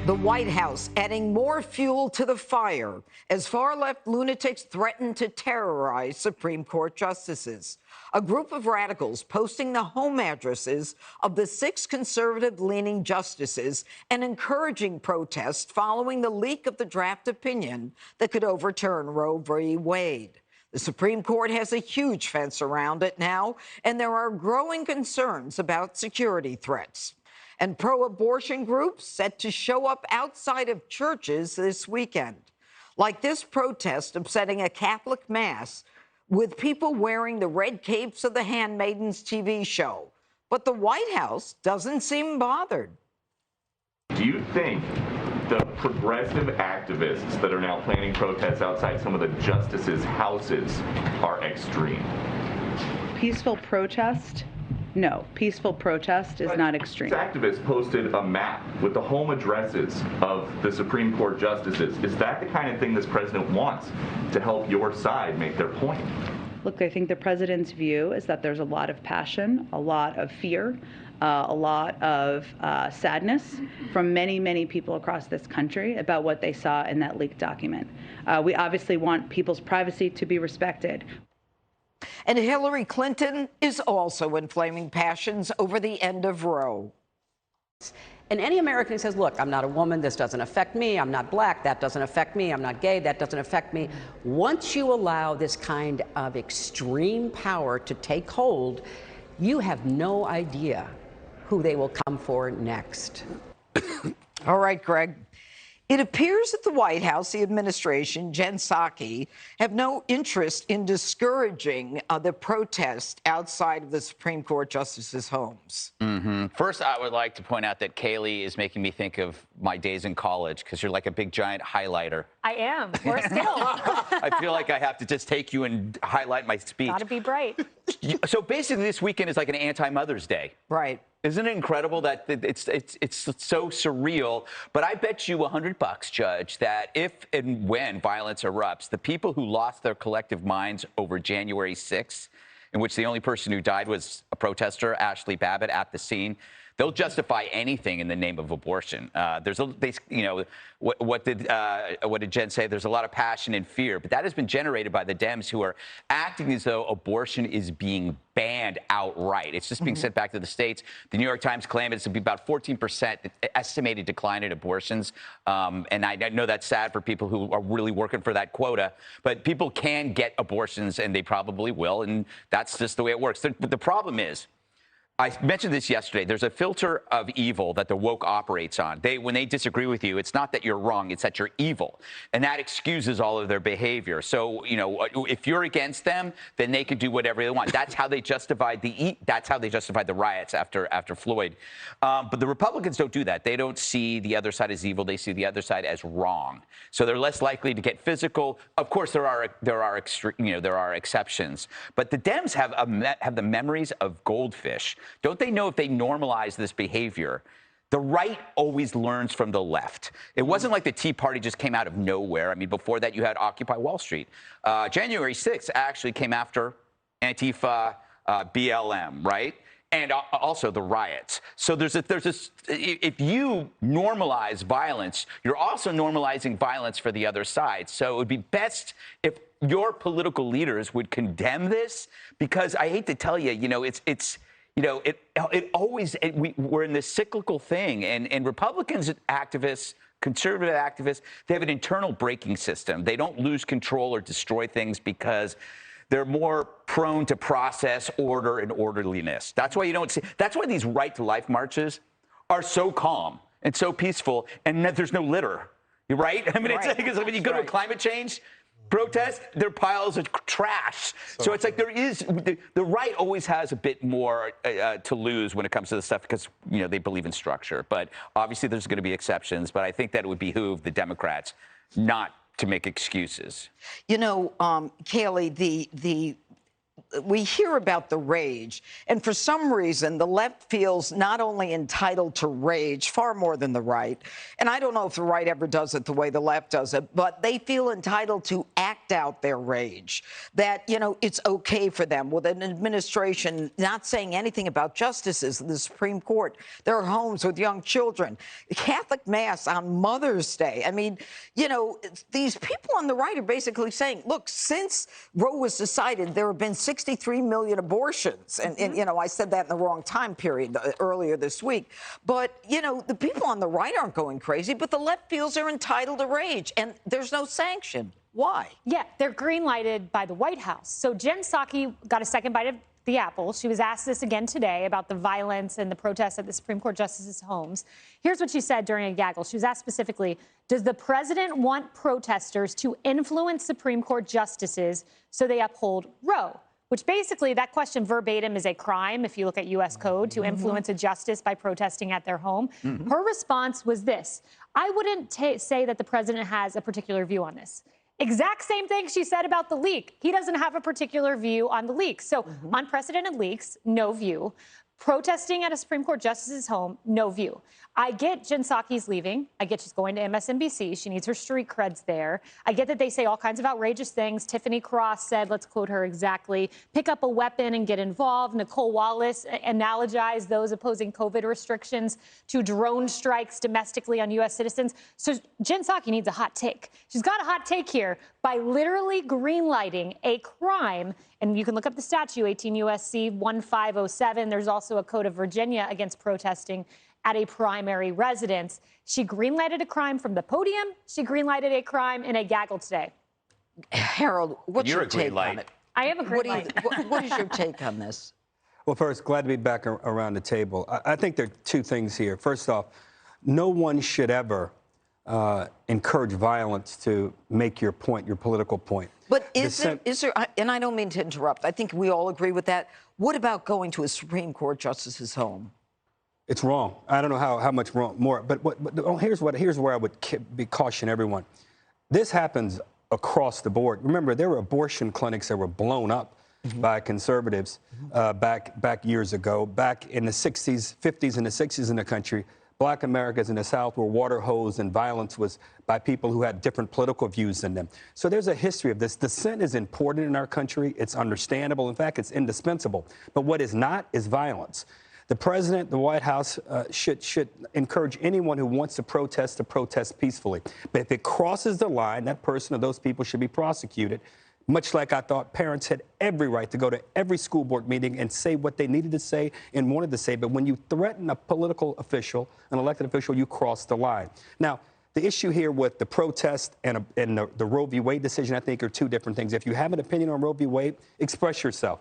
The White House adding more fuel to the fire as far-left lunatics threaten to terrorize Supreme Court justices. A group of radicals posting the home addresses of the 6 conservative-leaning justices and encouraging protests following the leak of the draft opinion that could overturn Roe v. Wade. The Supreme Court has a huge fence around it now, and there are growing concerns about security threats. And pro-abortion groups set to show up outside of churches this weekend. Like this protest upsetting a Catholic mass with people wearing the red capes of the Handmaidens TV show. But the White House doesn't seem bothered. Do you think the progressive activists that are now planning protests outside some of the justices' houses are extreme? Peaceful protest? No, peaceful protest is not extreme. Activists posted a map with the home addresses of the Supreme Court justices. Is that the kind of thing this president wants to help your side make their point? Look, I think the president's view is that there's a lot of passion, a lot of fear, a lot of sadness from many, many people across this country about what they saw in that leaked document. We obviously want people's privacy to be respected. And Hillary Clinton is also inflaming passions over the end of Roe. And any American who says, look, I'm not a woman, this doesn't affect me, I'm not black, that doesn't affect me, I'm not gay, that doesn't affect me. Once you allow this kind of extreme power to take hold, you have no idea who they will come for next. All right, Greg. It appears that the White House, the administration, Jen Psaki, have no interest in discouraging the protest outside of the Supreme Court justices' homes. First, I would like to point out that Kaylee is making me think of my days in college because you're like a big giant highlighter. I am. We're still. I feel like I have to just take you and highlight my speech. Gotta be bright. So basically, this weekend is like an anti-Mother's Day. Right. Isn't it incredible that it's so surreal? But I bet you $100, Judge, that if and when violence erupts, the people who lost their collective minds over January 6th, in which the only person who died was a protester, Ashley Babbitt, at the scene, they'll justify anything in the name of abortion. What did Jen say? There's a lot of passion and fear, but that has been generated by the Dems who are acting as though abortion is being banned outright. It's just being sent back to the states. The New York Times claimed it's to be about 14% estimated decline in abortions. And I know that's sad for people who are really working for that quota, but people can get abortions and they probably will. And that's just the way it works. The problem is, I mentioned this yesterday. There's a filter of evil that the woke operates on. When they disagree with you, it's not that you're wrong, it's that you're evil. And that excuses all of their behavior. So, if you're against them, then they can do whatever they want. That's how they justified the riots after Floyd. But the Republicans don't do that. They don't see the other side as evil. They see the other side as wrong. So they're less likely to get physical. Of course, there are exceptions. But the Dems have the memories of goldfish. Don't they know if they normalize this behavior, the right always learns from the left? It wasn't like the Tea Party just came out of nowhere. I mean, before that, you had Occupy Wall Street. January 6th actually came after Antifa, BLM, right? And also the riots. So there's this, if you normalize violence, you're also normalizing violence for the other side. So it would be best if your political leaders would condemn this, because I hate to tell you, we're in this cyclical thing, and Republicans activists, conservative activists, they have an internal braking system. They don't lose control or destroy things because they're more prone to process, order, and orderliness. That's why that's why these right to life marches are so calm and so peaceful, and there's no litter, right? I mean, right. It's because when you go to a climate change protest, there are piles of trash. So it's like the right always has a bit more to lose when it comes to this stuff because, they believe in structure. But obviously there's going to be exceptions. But I think that it would behoove the Democrats not to make excuses. Kaylee, the we hear about the rage, and for some reason, the left feels not only entitled to rage, far more than the right, and I don't know if the right ever does it the way the left does it, but they feel entitled to act out their rage, that, you know, it's okay for them with an administration not saying anything about justices in the Supreme Court, their homes with young children, Catholic Mass on Mother's Day. I mean, you know, these people on the right are basically saying, look, since Roe was decided, there have been 63 million abortions. And, you know, I said that in the wrong time period earlier this week. But, you know, the people on the right aren't going crazy, but the left feels they're entitled to rage. And there's no sanction. Why? Yeah, they're green-lighted by the White House. So Jen Psaki got a second bite of the apple. She was asked this again today about the violence and the protests at the Supreme Court justices' homes. Here's what she said during a gaggle. She was asked specifically, does the president want protesters to influence Supreme Court justices so they uphold Roe? Which basically, that question verbatim is a crime if you look at U.S. code, to influence a justice by protesting at their home. Her response was this: I wouldn't say that the president has a particular view on this. Exact same thing she said about the leak. He doesn't have a particular view on the leak. So unprecedented leaks, no view. Protesting at a Supreme Court justice's home, no view. I get Jen Psaki's leaving. I get she's going to MSNBC. She needs her street creds there. I get that they say all kinds of outrageous things. Tiffany Cross said, let's quote her exactly, pick up a weapon and get involved. Nicole Wallace analogized those opposing COVID restrictions to drone strikes domestically on U.S. citizens. So Jen Psaki needs a hot take. She's got a hot take here by literally greenlighting a crime. And you can look up the statute, 18 U.S.C. 1507. There's also a code of Virginia against protesting at a primary residence. She greenlighted a crime from the podium. She greenlighted a crime in a gaggle today. Harold, what's You're your a green take light. on it? I am a green light. What is your take on this? Well, first, glad to be back around the table. I think there are two things here. First off, no one should ever encourage violence to make your point, your political point. But is there, and I don't mean to interrupt, I think we all agree with that. What about going to a Supreme Court justice's home? It's wrong. I don't know how much wrong more, but here's where I would caution everyone. This happens across the board. Remember, there were abortion clinics that were blown up by conservatives back years ago. Back in the 60s, 50s, and the 60s in the country, Black Americans in the South were water hosed, and violence was by people who had different political views than them. So there's a history of this. Dissent is important in our country. It's understandable. In fact, it's indispensable. But what is not is violence. The president, the White House should encourage anyone who wants to protest peacefully. But if it crosses the line, that person or those people should be prosecuted. Much like I thought parents had every right to go to every school board meeting and say what they needed to say and wanted to say. But when you threaten a political official, an elected official, you cross the line. Now, the issue here with the protest and the Roe v. Wade decision, I think, are two different things. If you have an opinion on Roe v. Wade, express yourself.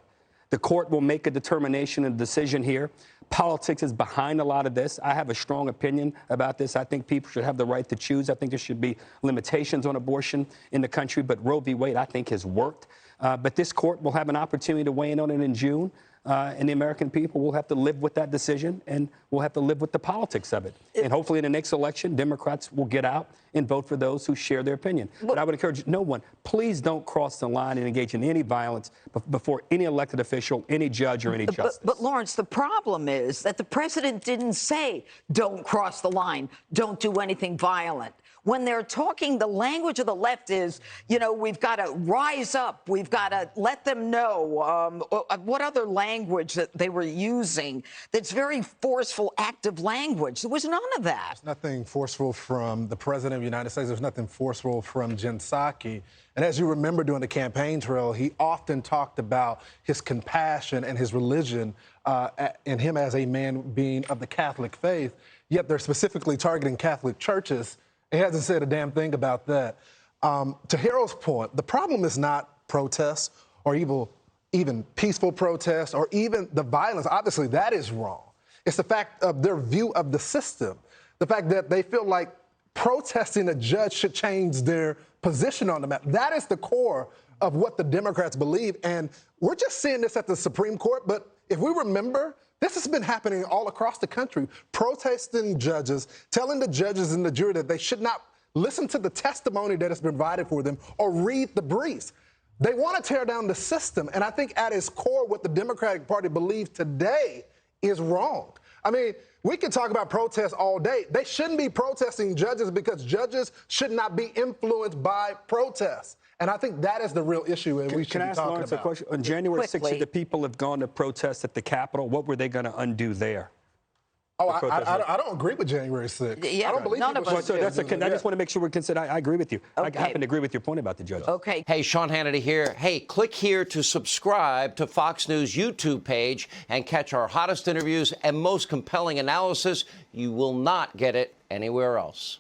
The court will make a determination and decision here. Politics is behind a lot of this. I have a strong opinion about this. I think people should have the right to choose. I think there should be limitations on abortion in the country. But Roe v. Wade, I think, has worked. But this court will have an opportunity to weigh in on it in June. And the American people will have to live with that decision, and we'll have to live with the politics of it. And hopefully in the next election, Democrats will get out and vote for those who share their opinion. But I would encourage no one, please don't cross the line and engage in any violence before any elected official, any judge, or any justice. But Lawrence, the problem is that the president didn't say, don't cross the line, don't do anything violent. When they're talking, the language of the left is, you know, we've got to rise up. We've got to let them know. What other language that they were using that's very forceful, active language? There was none of that. There's nothing forceful from the president of the United States. There's nothing forceful from Jen Psaki. And as you remember during the campaign trail, he often talked about his compassion and his religion and him as a man being of the Catholic faith. Yet they're specifically targeting Catholic churches. He hasn't said a damn thing about that. To Harold's point, the problem is not protests or even peaceful protests or even the violence. Obviously, that is wrong. It's the fact of their view of the system, the fact that they feel like protesting a judge should change their position on the matter. That is the core of what the Democrats believe. And we're just seeing this at the Supreme Court. But if we remember, this has been happening all across the country, protesting judges, telling the judges and the jury that they should not listen to the testimony that has been provided for them or read the briefs. They want to tear down the system. And I think at its core, what the Democratic Party believes today is wrong. I mean, we can talk about protests all day. They shouldn't be protesting judges because judges should not be influenced by protests. And I think that is the real issue that we should be talking about. Can I ask Lawrence a question? On January 6th, if the people have gone to protest at the Capitol, what were they going to undo there? Oh, I don't agree with January 6th. Yeah, I don't believe none of us So that's I just want to make sure we're considering. I agree with you. Okay. I happen to agree with your point about the judges. Okay. Hey, Sean Hannity here. Hey, click here to subscribe to Fox News YouTube page and catch our hottest interviews and most compelling analysis. You will not get it anywhere else.